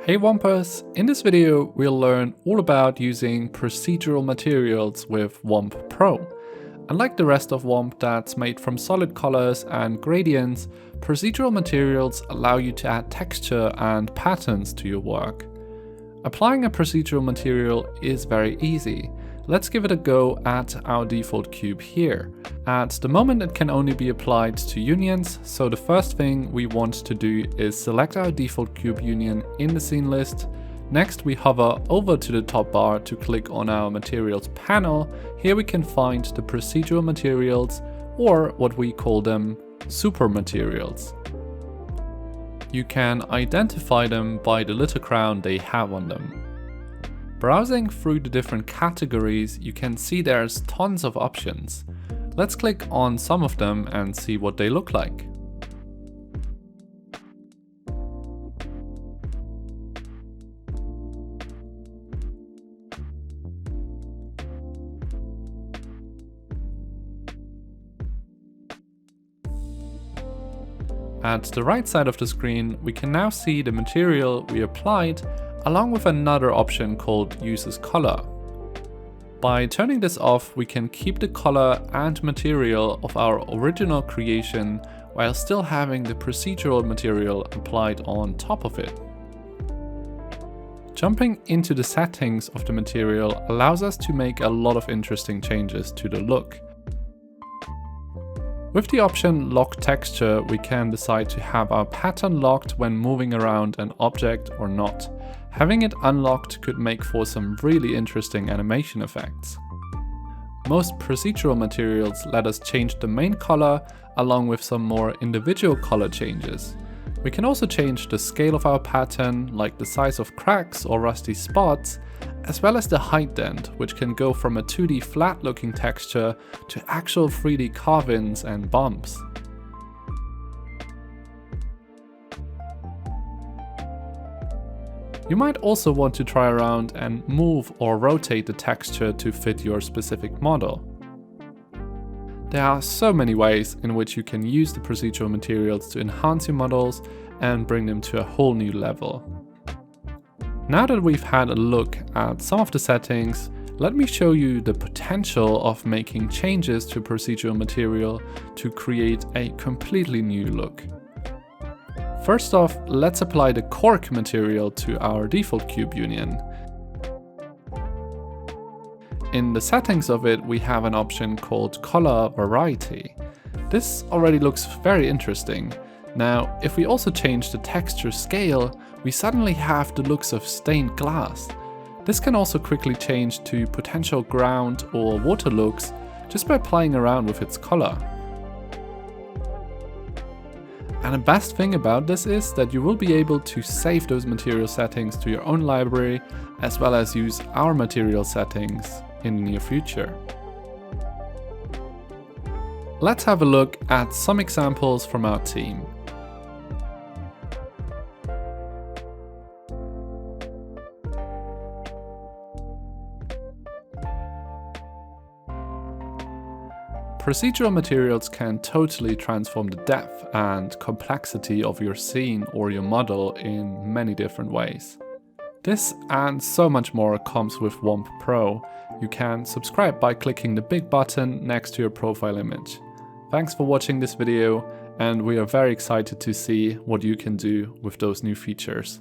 Hey Wompers! In this video we'll learn all about using procedural materials with Womp Pro. Unlike the rest of Womp that's made from solid colors and gradients, procedural materials allow you to add texture and patterns to your work. Applying a procedural material is very easy. Let's give it a go at our default cube here. At the moment it can only be applied to unions, so the first thing we want to do is select our default cube union in the scene list. Next we hover over to the top bar to click on our materials panel. Here we can find the procedural materials, or what we call them, super materials. You can identify them by the little crown they have on them. Browsing through the different categories, you can see there's tons of options. Let's click on some of them and see what they look like. At the right side of the screen, we can now see the material we applied, along with another option called Uses Color. By turning this off, we can keep the color and material of our original creation while still having the procedural material applied on top of it. Jumping into the settings of the material allows us to make a lot of interesting changes to the look. With the option Lock Texture, we can decide to have our pattern locked when moving around an object or not. Having it unlocked could make for some really interesting animation effects. Most procedural materials let us change the main color along with some more individual color changes. We can also change the scale of our pattern, like the size of cracks or rusty spots, as well as the height dent, which can go from a 2D flat looking texture to actual 3D carve-ins and bumps. You might also want to try around and move or rotate the texture to fit your specific model. There are so many ways in which you can use the procedural materials to enhance your models and bring them to a whole new level. Now that we've had a look at some of the settings, let me show you the potential of making changes to procedural material to create a completely new look. First off, let's apply the cork material to our default cube union. In the settings of it, we have an option called Color Variety. This already looks very interesting. Now, if we also change the texture scale, we suddenly have the looks of stained glass. This can also quickly change to potential ground or water looks just by playing around with its color. And the best thing about this is that you will be able to save those material settings to your own library, as well as use our material settings in the near future. Let's have a look at some examples from our team. Procedural materials can totally transform the depth and complexity of your scene or your model in many different ways. This and so much more comes with Womp Pro. You can subscribe by clicking the big button next to your profile image. Thanks for watching this video, and we are very excited to see what you can do with those new features.